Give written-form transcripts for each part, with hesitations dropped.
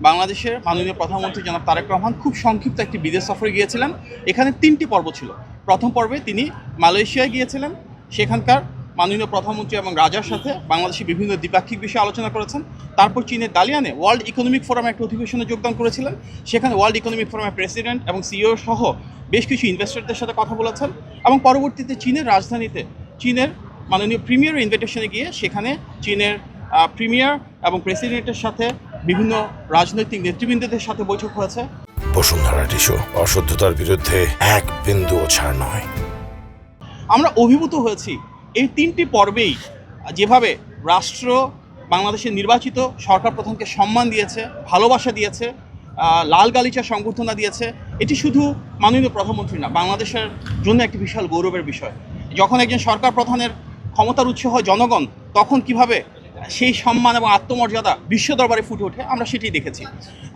বাংলাদেশের মাননীয় প্রধানমন্ত্রী জনাব তারেক রহমান খুব সংক্ষিপ্ত একটি বিদেশ সফরে গিয়েছিলেন। এখানে 3টি পর্ব ছিল। প্রথম পর্বে তিনি মালয়েশিয়ায় গিয়েছিলেন, সেখানকার মাননীয় প্রধানমন্ত্রী এবং রাজার সাথে বাংলাদেশের বিভিন্ন দ্বিপাক্ষিক বিষয়ে আলোচনা করেছেন। তারপর চীনের দালিয়ানে ওয়ার্ল্ড ইকোনমিক ফোরামে একটা অধিবেশনে যোগদান করেছিলেন। সেখানে ওয়ার্ল্ড ইকোনমিক ফোরামের প্রেসিডেন্ট এবং সিইও সহ বেশ কিছু ইনভেস্টরদের সাথে কথা বলেছেন এবং পরবর্তীতে চীনের রাজধানীতে চীনের মাননীয় প্রিমিয়ার ইনভিটেশনে গিয়ে সেখানে চীনের প্রিমিয়ার এবং প্রেসিডেন্টের সাথে বিভিন্ন রাজনৈতিক নেতৃবৃন্দদের সাথে বৈঠক হয়েছে। বসুন্ধরা টিস্যু অশুদ্ধতার বিরুদ্ধে এক বিন্দুও ছাড় নয়। আমরা অভিভূত হয়েছি এই 3টি পর্বেই যেভাবে রাষ্ট্র বাংলাদেশের নির্বাচিত সরকার প্রধানকে সম্মান দিয়েছে, ভালোবাসা দিয়েছে, লাল গালিচা সংবর্ধনা দিয়েছে। এটি শুধু মাননীয় প্রধানমন্ত্রী না, বাংলাদেশের জন্য একটি বিশাল গৌরবের বিষয়। যখন একজন সরকার প্রধানের ক্ষমতার উৎস হয় জনগণ, তখন কিভাবে সেই সম্মান এবং আত্মমর্যাদা বিশ্ব দরবারে ফুটে ওঠে আমরা সেটি দেখেছি।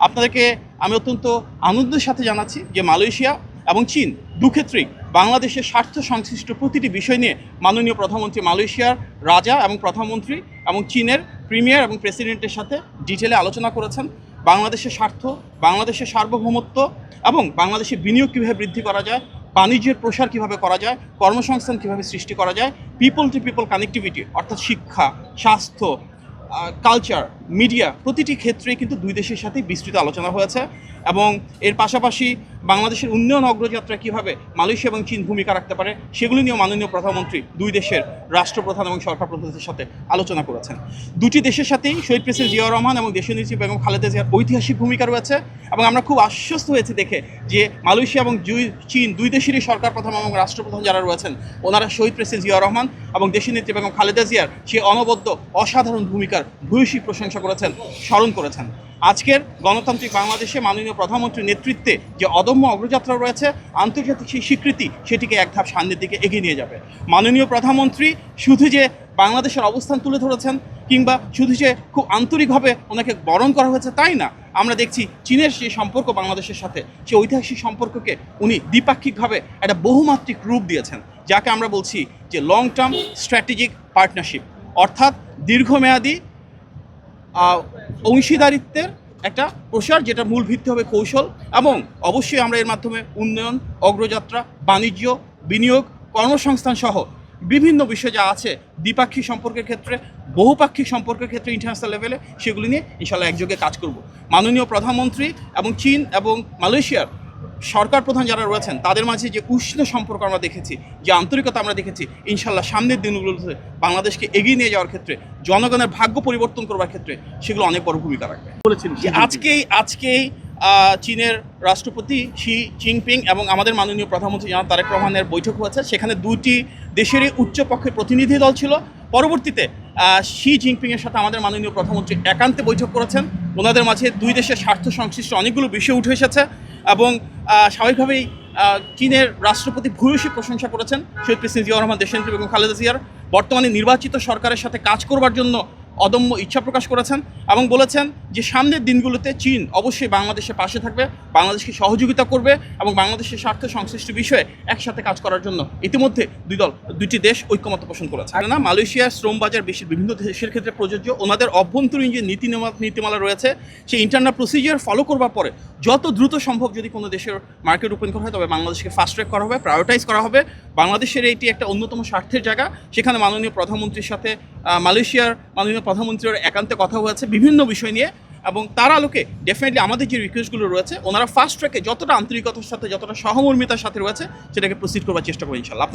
আপনাদেরকে আমি অত্যন্ত আনন্দের সাথে জানাচ্ছি যে মালয়েশিয়া এবং চীন দুক্ষেত্রেই বাংলাদেশের স্বার্থ সংশ্লিষ্ট প্রতিটি বিষয় নিয়ে মাননীয় প্রধানমন্ত্রী মালয়েশিয়ার রাজা এবং প্রধানমন্ত্রী এবং চীনের প্রিমিয়ার এবং প্রেসিডেন্টের সাথে ডিটেলে আলোচনা করেছেন। বাংলাদেশের স্বার্থ, বাংলাদেশের সার্বভৌমত্ব এবং বাংলাদেশের বিনিয়োগ কীভাবে বৃদ্ধি করা যায়, বাণিজ্যের প্রসার কীভাবে করা যায়, কর্মসংস্থান কীভাবে সৃষ্টি করা যায়, পিপল টু পিপল কানেক্টিভিটি অর্থাৎ শিক্ষা, স্বাস্থ্য, কালচার, মিডিয়া প্রতিটি ক্ষেত্রেই কিন্তু দুই দেশের সাথেই বিস্তৃত আলোচনা হয়েছে। এবং এর পাশাপাশি বাংলাদেশের উন্নয়ন অগ্রযাত্রা কীভাবে মালয়েশিয়া এবং চীন ভূমিকা রাখতে পারে সেগুলি নিয়েও মাননীয় প্রধানমন্ত্রী দুই দেশের রাষ্ট্রপ্রধান এবং সরকার প্রধানদের সাথে আলোচনা করেছেন। দুটি দেশের সাথেই শহীদ প্রেসিডেন্ট জিয়াউর রহমান এবং দেশনেত্রী বেগম খালেদা জিয়ার ঐতিহাসিক ভূমিকা রয়েছে এবং আমরা খুব আশ্বস্ত হয়েছি দেখে যে মালয়েশিয়া এবং চীন দুই দেশেরই সরকার প্রধান এবং রাষ্ট্রপ্রধান যারা রয়েছেন ওনারা শহীদ প্রেসিডেন্ট জিয়াউর রহমান এবং দেশনেত্রী বেগম খালেদা জিয়ার সে অনবদ্য অসাধারণ ভূমিকার ভূয়সী প্রশংসা করেছেন, স্মরণ করেছেন। আজকের গণতান্ত্রিক বাংলাদেশে মাননীয় প্রধানমন্ত্রীর নেতৃত্বে যে অদম্য অগ্রযাত্রা রয়েছে, আন্তর্জাতিক সেই স্বীকৃতি সেটিকে এক ধাপ সামনের দিকে এগিয়ে নিয়ে যাবে। মাননীয় প্রধানমন্ত্রী শুধু যে বাংলাদেশের অবস্থান তুলে ধরেছেন কিংবা শুধু যে খুব আন্তরিকভাবে ওনাকে বরণ করা হয়েছে তাই না, আমরা দেখছি চীনের যে সম্পর্ক বাংলাদেশের সাথে সে ঐতিহাসিক সম্পর্ককে উনি দ্বিপাক্ষিকভাবে একটা বহুমাত্রিক রূপ দিয়েছেন, যাকে আমরা বলছি যে লং টার্ম স্ট্র্যাটেজিক পার্টনারশিপ, অর্থাৎ দীর্ঘমেয়াদী অংশীদারিত্বের একটা প্রসার, যেটা মূল ভিত্তি হবে কৌশল এবং অবশ্যই আমরা এর মাধ্যমে উন্নয়ন, অগ্রযাত্রা, বাণিজ্য, বিনিয়োগ, কর্মসংস্থান সহ বিভিন্ন বিষয় যা আছে দ্বিপাক্ষিক সম্পর্কের ক্ষেত্রে, বহুপাক্ষিক সম্পর্কের ক্ষেত্রে ইন্টারন্যাশনাল লেভেলে সেগুলি নিয়ে ইনশাআল্লাহ একযোগে কাজ করব। মাননীয় প্রধানমন্ত্রী এবং চীন এবং মালয়েশিয়ার সরকার প্রধান যারা রয়েছেন তাদের মাঝে যে উষ্ণ সম্পর্ক আমরা দেখেছি, যে আন্তরিকতা আমরা দেখেছি, ইনশাআল্লাহ সামনের দিনগুলোতে বাংলাদেশকে এগিয়ে নিয়ে যাওয়ার ক্ষেত্রে, জনগণের ভাগ্য পরিবর্তন করবার ক্ষেত্রে সেগুলো অনেক বড় ভূমিকা রাখবে। বলেছেন যে আজকেই চীনের রাষ্ট্রপতি শি জিনপিং এবং আমাদের মাননীয় প্রধানমন্ত্রী জনাব তারেক রহমানের বৈঠক হয়েছে। সেখানে দুটি দেশেরই উচ্চপক্ষের প্রতিনিধি দল ছিল। পরবর্তীতে শি জিনপিংয়ের সাথে আমাদের মাননীয় প্রধানমন্ত্রী একান্তে বৈঠক করেছেন। ওনাদের মাঝে দুই দেশের স্বার্থ সংশ্লিষ্ট অনেকগুলো বিষয় উঠে এসেছে এবং স্বাভাবিকভাবেই চীনের রাষ্ট্রপতি ভূয়সী প্রশংসা করেছেন শহীদ প্রেসিডেন্ট জিয়াউর রহমান, দেশনেত্রী বেগম খালেদা জিয়ার বর্তমানে নির্বাচিত সরকারের সাথে কাজ করবার জন্য অদম্য ইচ্ছা প্রকাশ করেছেন এবং বলেছেন যে সামনের দিনগুলোতে চীন অবশ্যই বাংলাদেশের পাশে থাকবে, বাংলাদেশকে সহযোগিতা করবে এবং বাংলাদেশের স্বার্থ সংশ্লিষ্ট বিষয়ে একসাথে কাজ করার জন্য ইতিমধ্যে দুটি দেশ ঐক্যমত্য পোষণ করেছে। না, মালয়েশিয়ার শ্রম বাজার বিভিন্ন দেশের ক্ষেত্রে প্রযোজ্য। ওনাদের অভ্যন্তরীণ যে নীতিমালা রয়েছে সেই ইন্টারনাল প্রসিজিয়ার ফলো করবার পরে যত দ্রুত সম্ভব যদি কোনো দেশের মার্কেট ওপেন করা হয় তবে বাংলাদেশকে ফাস্ট ট্র্যাক করা হবে, প্রায়োরিটাইজ করা হবে। বাংলাদেশের এটি একটা অন্যতম স্বার্থের জায়গা। সেখানে মাননীয় প্রধানমন্ত্রীর সাথে মালয়েশিয়ার মাননীয় প্রধানমন্ত্রীর একান্তে কথা হয়েছে বিভিন্ন বিষয় নিয়ে এবং তার আলোকে ডেফিনেটলি আমাদের যে রিকোয়েস্টগুলো রয়েছে ওনারা ফাস্ট ট্র্যাকে যতটা আন্তরিকতার সাথে, যতটা সহমর্মিতার সাথে রয়েছে সেটাকে প্রসিড করবার চেষ্টা করবে ইনশাআল্লাহ।